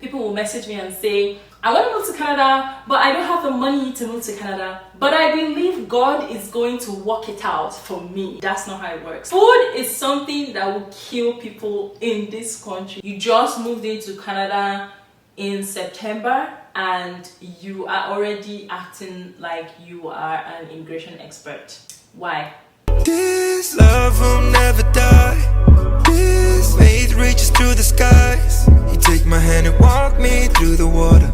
People will message me and say, I want to move to Canada, but I don't have the money to move to Canada. But I believe God is going to work it out for me. That's not how it works. Food is something that will kill people in this country. You just moved into Canada in September and you are already acting like you are an immigration expert. Why? This love will never die. This faith reaches through the skies. You take my hand and walk me through the water.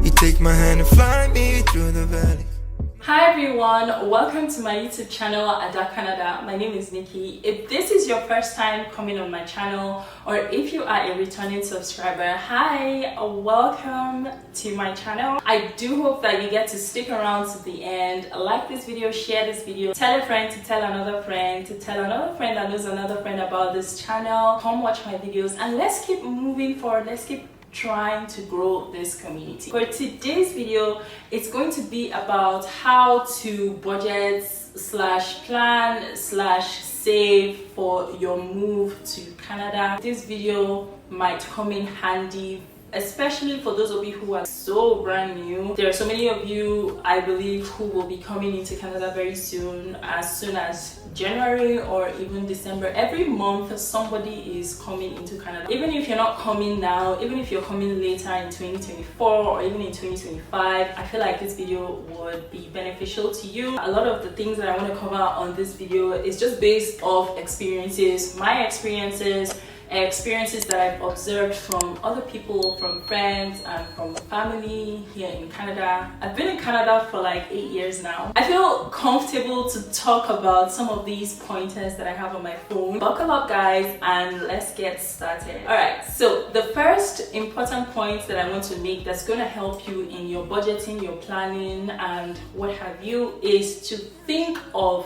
You take my hand and fly me through the valley. Hi everyone, welcome to my YouTube channel Ada Canada. My name is Nikki. If this is your first time coming on my channel, or if you are a returning subscriber, hi, welcome to my channel. I do hope that you get to stick around to the end. Like this video, share this video, tell a friend to tell another friend to tell another friend that knows another friend about this channel. Come watch my videos and let's keep moving forward. Let's keep trying to grow this community. For today's video, it's going to be about how to budget / plan / save for your move to Canada. This video might come in handy, especially for those of you who are so brand new. There are so many of you, I believe, who will be coming into Canada very soon as January or even December. Every month somebody is coming into Canada. Even if you're not coming now, even if you're coming later in 2024 or even in 2025, I feel like this video would be beneficial to you. A lot of the things that I want to cover on this video is just based off experiences, my experiences that I've observed from other people, from friends and from family here in Canada. I've been in Canada for like 8 years now. I feel comfortable to talk about some of these pointers that I have on my phone. Buckle up guys and let's get started. Alright, so the first important point that I want to make that's going to help you in your budgeting, your planning and what have you is to think of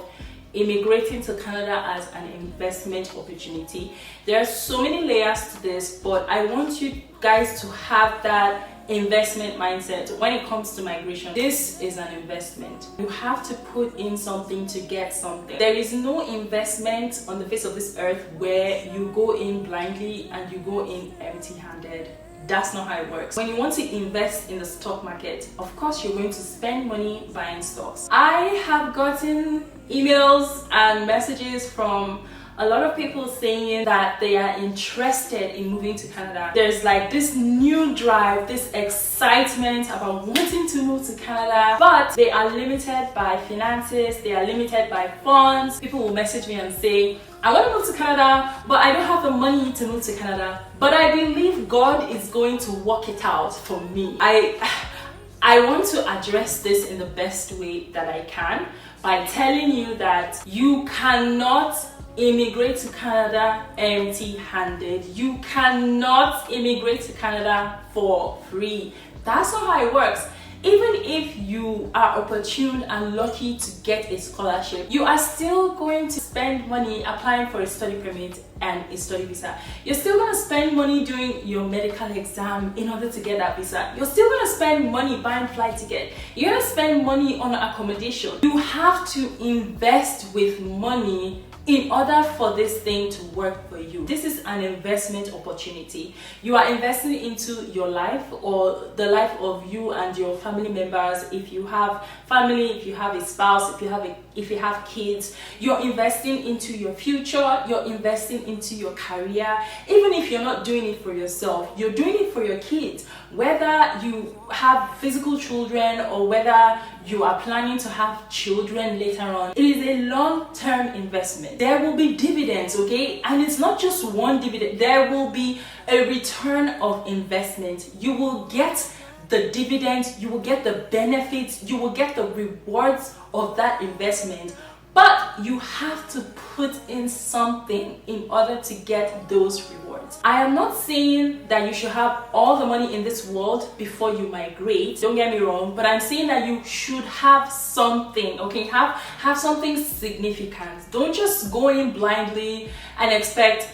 immigrating to Canada as an investment opportunity. There are so many layers to this, but I want you guys to have that investment mindset when it comes to migration. This is an investment. You have to put in something to get something. There is no investment on the face of this earth where you go in blindly and you go in empty-handed. That's not how it works. When you want to invest in the stock market, of course you're going to spend money buying stocks. I have gotten emails and messages from a lot of people saying that they are interested in moving to Canada. There's like this new drive, this excitement about wanting to move to Canada, but they are limited by finances, they are limited by funds. People will message me and say, I want to move to Canada, but I don't have the money to move to Canada. But I believe God is going to work it out for me. I want to address this in the best way that I can by telling you that you cannot immigrate to Canada empty-handed. You cannot immigrate to Canada for free. That's not how it works. Even if you are opportune and lucky to get a scholarship, you are still going to spend money applying for a study permit and a study visa. You're still going to spend money doing your medical exam in order to get that visa. You're still going to spend money buying flight ticket. You're going to spend money on accommodation. You have to invest with money in order for this thing to work for you. This is an investment opportunity. You are investing into your life or the life of you and your family members. If you have family, if you have a spouse, if you have kids, you're investing into your future, you're investing into your career. Even if you're not doing it for yourself, you're doing it for your kids. Whether you have physical children or whether you are planning to have children later on, it is a long-term investment. There will be dividends, okay? And it's not just one dividend. There will be a return of investment. You will get the dividends, you will get the benefits, you will get the rewards of that investment. But you have to put in something in order to get those rewards. I am not saying that you should have all the money in this world before you migrate. Don't get me wrong, but I'm saying that you should have something, okay? Have something significant. Don't just go in blindly and expect,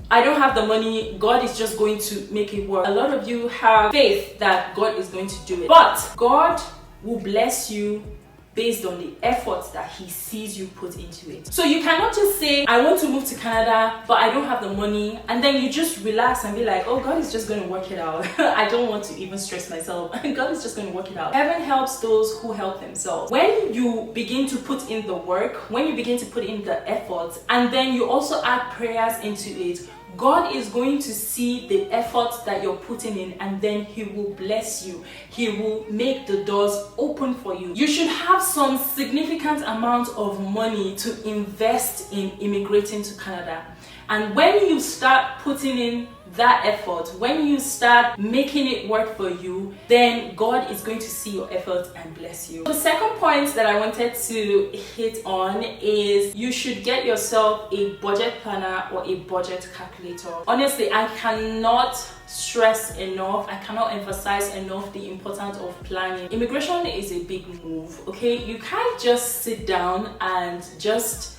I don't have the money, God is just going to make it work. A lot of you have faith that God is going to do it, but God will bless you based on the efforts that he sees you put into it. So you cannot just say, I want to move to Canada, but I don't have the money, and then you just relax and be like, oh, God is just going to work it out. I don't want to even stress myself. God is just going to work it out. Heaven helps those who help themselves. When you begin to put in the work, when you begin to put in the efforts, and then you also add prayers into it, God is going to see the efforts that you're putting in, and then He will bless you. He will make the doors open for you. You should have some significant amount of money to invest in immigrating to Canada. And when you start putting in that effort, when you start making it work for you, then God is going to see your effort and bless you. The second point that I wanted to hit on is you should get yourself a budget planner or a budget calculator. Honestly, I cannot stress enough, I cannot emphasize enough the importance of planning. Immigration is a big move, okay? You can't just sit down and just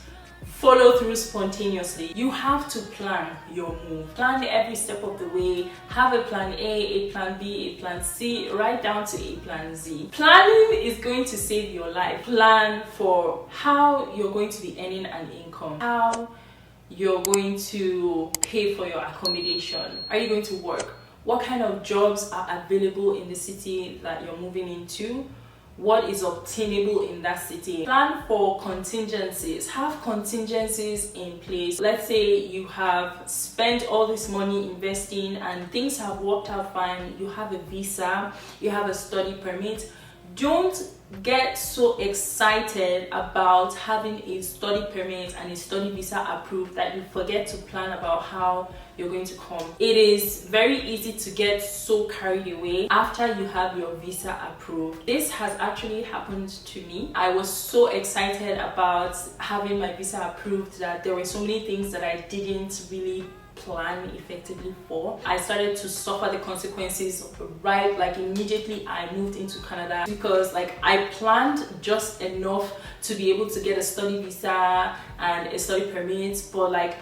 follow through spontaneously. You have to plan your move. Plan every step of the way. Have a plan A, a plan B, a plan C, right down to a plan Z. Planning is going to save your life. Plan for how you're going to be earning an income, how you're going to pay for your accommodation. Are you going to work? What kind of jobs are available in the city that you're moving into? What is obtainable in that city? Plan for contingencies. Have contingencies in place. Let's say you have spent all this money investing and things have worked out fine. You have a visa, you have a study permit. Don't get so excited about having a study permit and a study visa approved that you forget to plan about how you're going to come. It is very easy to get so carried away after you have your visa approved. This has actually happened to me. I was so excited about having my visa approved that there were so many things that I didn't really plan effectively for. I started to suffer the consequences immediately I moved into Canada, because I planned just enough to be able to get a study visa and a study permit, but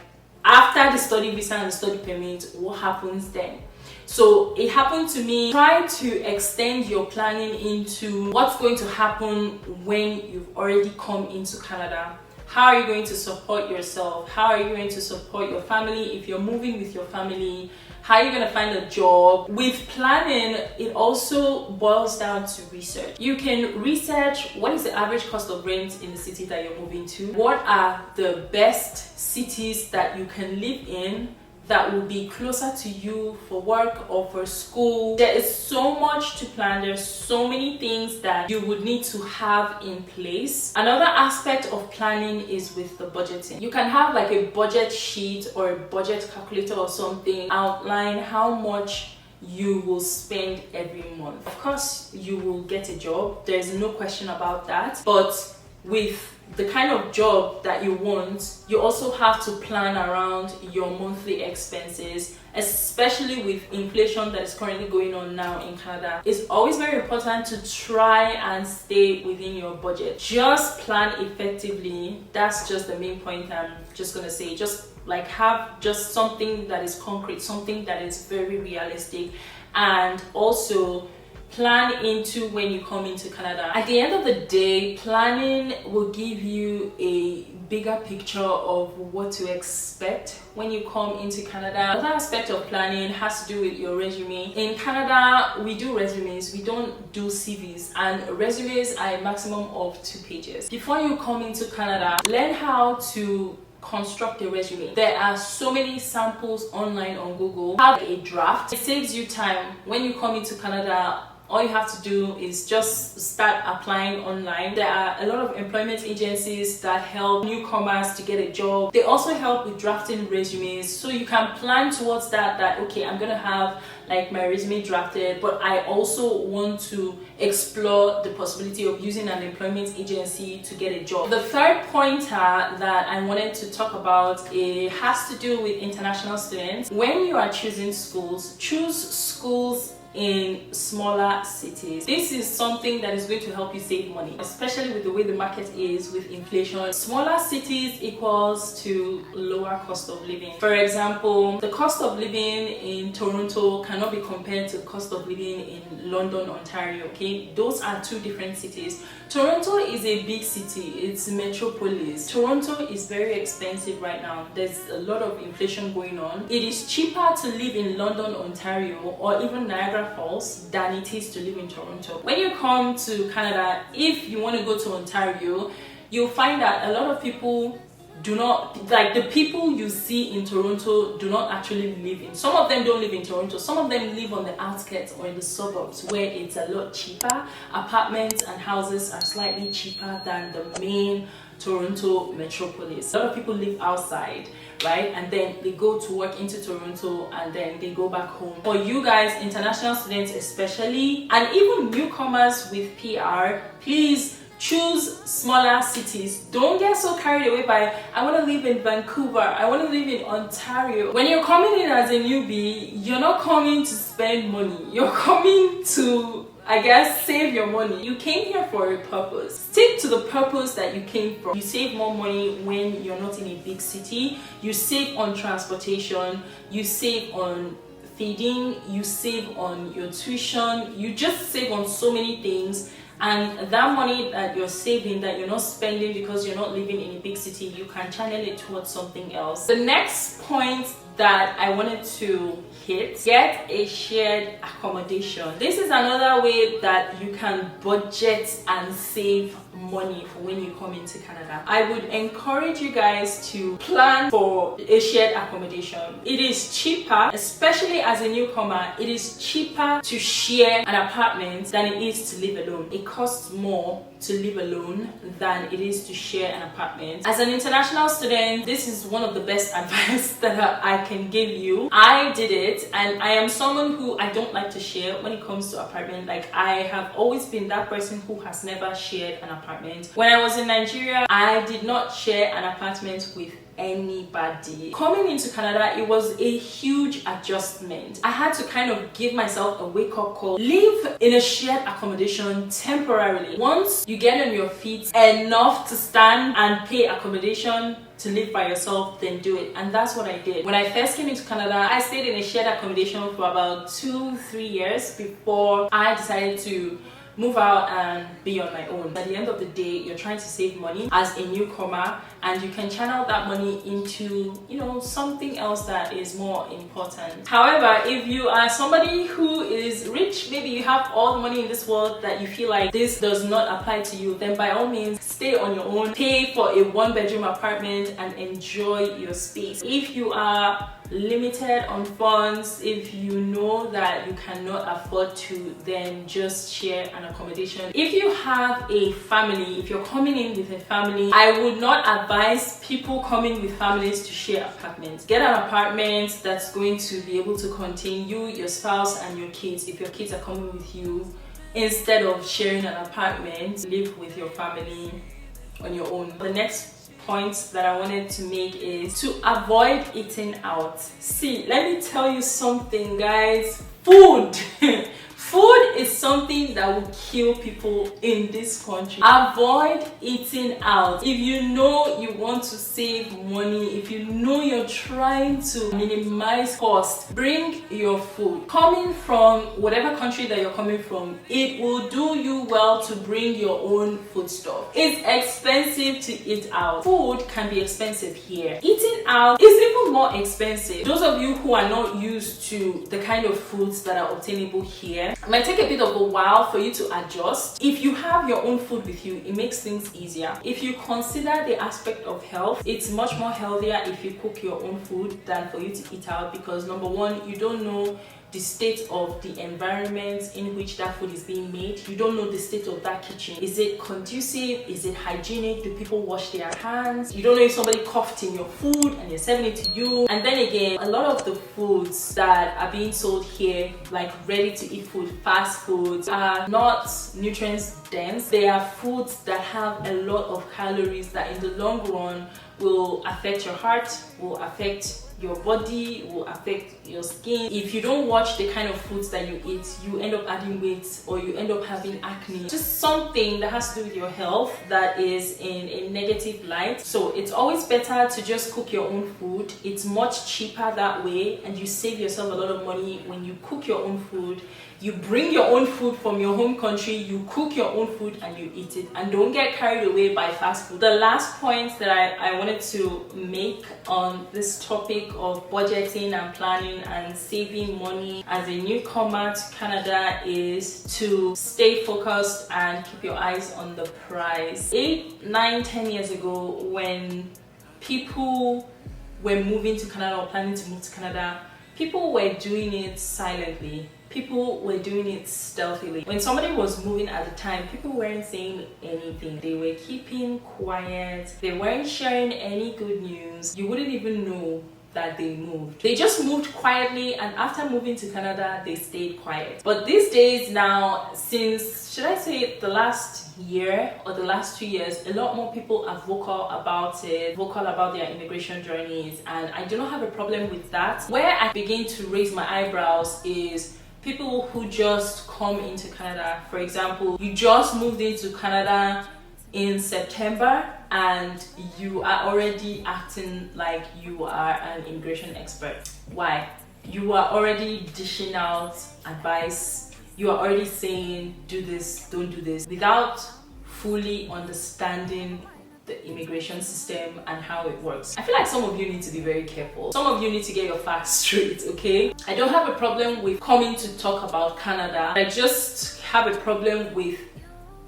after the study visa and the study permit, what happens then? So it happened to me. Try to extend your planning into what's going to happen when you've already come into Canada. How are you going to support yourself? How are you going to support your family if you're moving with your family? How are you going to find a job? With planning, it also boils down to research. You can research what is the average cost of rent in the city that you're moving to. What are the best cities that you can live in that will be closer to you for work or for school? There is so much to plan. There's so many things that you would need to have in place. Another aspect of planning is with the budgeting. You can have a budget sheet or a budget calculator or something, outline how much you will spend every month. Of course, you will get a job. There's no question about that. But with the kind of job that you want, you also have to plan around your monthly expenses, especially with inflation that is currently going on now in Canada. It's always very important to try and stay within your budget. Just plan effectively. That's just the main point I'm just gonna say. Just have just something that is concrete, something that is very realistic, and also plan into when you come into Canada. At the end of the day, planning will give you a bigger picture of what to expect when you come into Canada. Another aspect of planning has to do with your resume. In Canada, we do resumes, we don't do CVs, and resumes are a maximum of 2 pages. Before you come into Canada, learn how to construct a resume. There are so many samples online on Google. Have a draft. It saves you time. When you come into Canada, all you have to do is just start applying online. There are a lot of employment agencies that help newcomers to get a job. They also help with drafting resumes, so you can plan towards that okay, I'm gonna have my resume drafted, but I also want to explore the possibility of using an employment agency to get a job. The third pointer that I wanted to talk about, it has to do with international students. When you are choosing schools, choose schools in smaller cities. This is something that is going to help you save money, especially with the way the market is with inflation. Smaller cities equals to lower cost of living. For example, the cost of living in Toronto cannot be compared to the cost of living in London, Ontario, okay? Those are two different cities. Toronto is a big city, it's a metropolis. Toronto is very expensive right now. There's a lot of inflation going on. It is cheaper to live in London, Ontario, or even Niagara Falls than it is to live in Toronto. When you come to Canada, if you want to go to Ontario, you'll find that a lot of people do not, like the people you see in Toronto do not actually live in. Some of them don't live in Toronto. Some of them live on the outskirts or in the suburbs where it's a lot cheaper. Apartments and houses are slightly cheaper than the main Toronto metropolis. A lot of people live outside, right? And then they go to work into Toronto and then they go back home. For you guys, international students especially, and even newcomers with PR, please choose smaller cities. Don't get so carried away by, I want to live in Vancouver, I want to live in Ontario. When you're coming in as a newbie, you're not coming to spend money. You're coming to, I guess, save your money. You came here for a purpose. Stick to the purpose that you came from. You save more money when you're not in a big city. You save on transportation. You save on feeding. You save on your tuition. You just save on so many things. And that money that you're saving, that you're not spending because you're not living in a big city, you can channel it towards something else. The next point that I wanted to hit, get a shared accommodation. This is another way that you can budget and save money for when you come into Canada. I would encourage you guys to plan for a shared accommodation. It is cheaper, especially as a newcomer, it is cheaper to share an apartment than it is to live alone. It costs more to live alone than it is to share an apartment. As an international student, this is one of the best advice that I can give you. I did it, and I am someone who I don't like to share when it comes to apartment. Like, I have always been that person who has never shared an apartment. When I was in Nigeria, I did not share an apartment with anybody. Coming into Canada, it was a huge adjustment. I had to kind of give myself a wake-up call. Live in a shared accommodation temporarily. Once you get on your feet enough to stand and pay accommodation to live by yourself, then do it. And that's what I did. When I first came into Canada, I stayed in a shared accommodation for about 2-3 years before I decided to move out and be on my own. At the end of the day, you're trying to save money as a newcomer, and you can channel that money into, you know, something else that is more important. However, if you are somebody who is rich, maybe you have all the money in this world that you feel like this does not apply to you, then by all means, stay on your own, pay for a 1-bedroom apartment and enjoy your space. If you are limited on funds, if you know that you cannot afford to, then just share an accommodation. If you have a family, if you're coming in with a family, I would not advise people coming with families to share apartments. Get an apartment that's going to be able to contain you, your spouse, and your kids. If your kids are coming with you, instead of sharing an apartment, live with your family on your own. The next points that I wanted to make is to avoid eating out. See, let me tell you something, guys. Food food is something that will kill people in this country. Avoid eating out. If you know you want to save money, if you know you're trying to minimize cost, bring your food. Coming from whatever country that you're coming from, it will do you well to bring your own food stuff. It's expensive to eat out. Food can be expensive here. Eating out is even more expensive. Those of you who are not used to the kind of foods that are obtainable here, it might take a bit of a while for you to adjust. If you have your own food with you, it makes things easier. If you consider the aspect of health, it's much more healthier if you cook your own food than for you to eat out, because number one, you don't know the state of the environment in which that food is being made. You don't know the state of that kitchen. Is it conducive? Is it hygienic? Do people wash their hands? You don't know if somebody coughed in your food and they're serving it to you. And then again, a lot of the foods that are being sold here, like ready to eat food, fast foods, are not nutrients dense. They are foods that have a lot of calories that in the long run will affect your heart, will affect your body, will affect your skin. If you don't watch the kind of foods that you eat, you end up adding weight or you end up having acne. Just something that has to do with your health that is in a negative light. So it's always better to just cook your own food. It's much cheaper that way, and you save yourself a lot of money when you cook your own food. You bring your own food from your home country, you cook your own food and you eat it, and don't get carried away by fast food. The last point that I wanted to make on this topic of budgeting and planning and saving money as a newcomer to Canada is to stay focused and keep your eyes on the prize. 8, 9, 10 years ago, when people were moving to Canada or planning to move to Canada, people were doing it silently. People were doing it stealthily. When somebody was moving at the time, people weren't saying anything. They were keeping quiet. They weren't sharing any good news. You wouldn't even know that they moved. They just moved quietly, and after moving to Canada, they stayed quiet. But these days now, since, should I say, the last year or the last 2 years, a lot more people are vocal about it, vocal about their immigration journeys, and I do not have a problem with that. Where I begin to raise my eyebrows is people who just come into Canada. For example, you just moved into Canada in September and you are already acting like you are an immigration expert. Why? You are already dishing out advice. You are already saying, do this, don't do this, without fully understanding the immigration system and how it works. I feel like some of you need to be very careful. Some of you need to get your facts straight, okay? I don't have a problem with coming to talk about Canada. I just have a problem with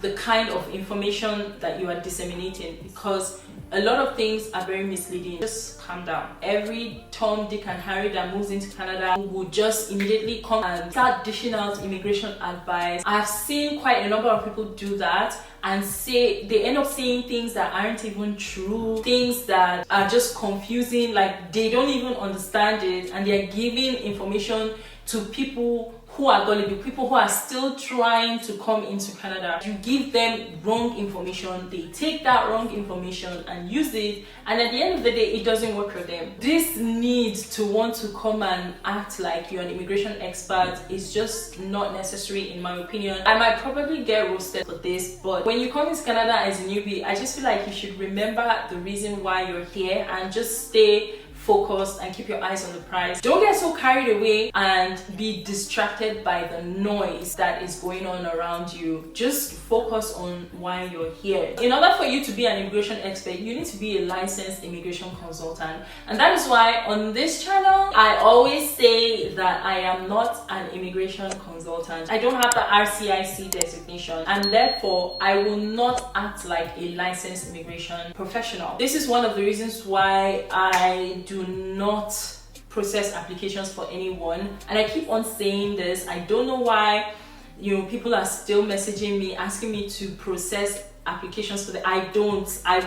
the kind of information that you are disseminating, because a lot of things are very misleading. Just calm down. Every Tom, Dick and Harry that moves into Canada will just immediately come and start dishing out immigration advice. I've seen quite a number of people do that and say they end up saying things that aren't even true, things that are just confusing, like they don't even understand it, and they're giving information to people who are gullible, people who are still trying to come into Canada. You give them wrong information, they take that wrong information and use it, and at the end of the day, it doesn't work for them. This need to want to come and act like you're an immigration expert is just not necessary, in my opinion. I might probably get roasted for this, but when you come into Canada as a newbie, I just feel like you should remember the reason why you're here and just stay focused and keep your eyes on the prize. Don't get so carried away and be distracted by the noise that is going on around you. Just focus on why you're here. In order for you to be an immigration expert, you need to be a licensed immigration consultant. And that is why on this channel, I always say that I am not an immigration consultant. I don't have the RCIC designation, and therefore I will not act like a licensed immigration professional. This is one of the reasons why I do not process applications for anyone, and I keep on saying this. I don't know why people are still messaging me asking me to process applications for the I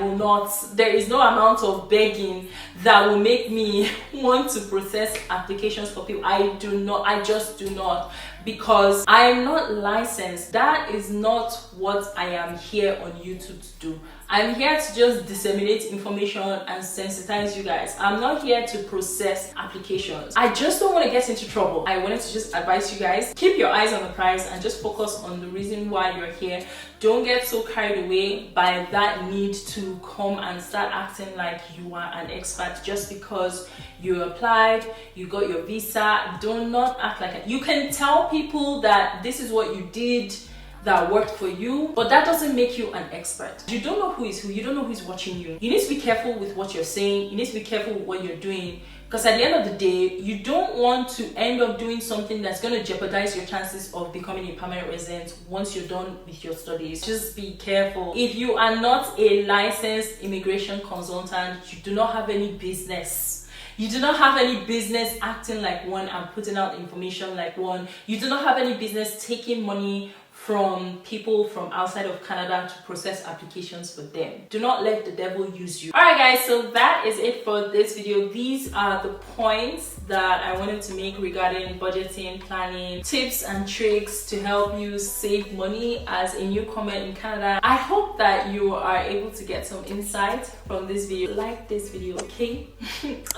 will not. There is no amount of begging that will make me want to process applications for people. I just do not, because I am not licensed. That is not what I am here on YouTube to do. I'm here to just disseminate information and sensitize you guys. I'm not here to process applications. I just don't want to get into trouble. I wanted to just advise you guys, keep your eyes on the prize and just focus on the reason why you're here. Don't get so carried away by that need to come and start acting like you are an expert just because you applied, you got your visa. Do not act like it. You can tell people that this is what you did that worked for you, but that doesn't make you an expert. You don't know who is who. You don't know who's watching you. You need to be careful with what you're saying. You need to be careful with what you're doing, because at the end of the day, you don't want to end up doing something that's going to jeopardize your chances of becoming a permanent resident once you're done with your studies. Just be careful. If you are not a licensed immigration consultant, you do not have any business. You do not have any business acting like one and putting out information like one. You do not have any business taking money from people from outside of Canada to process applications for them. Do not let the devil use you. Alright guys, so that is it for this video. These are the points that I wanted to make regarding budgeting, planning, tips and tricks to help you save money as a newcomer in Canada. I hope that you are able to get some insight from this video. Like this video, okay?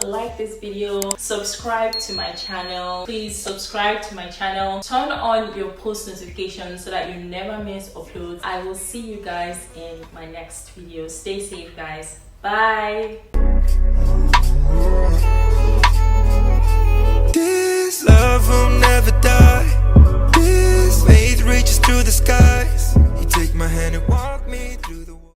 Like this video, subscribe to my channel. Please subscribe to my channel. Turn on your post notifications so that you never miss uploads. I will see you guys in my next video. Stay safe guys. Bye. This love will never die. This faith reaches through the skies. You take my hand and walk me through the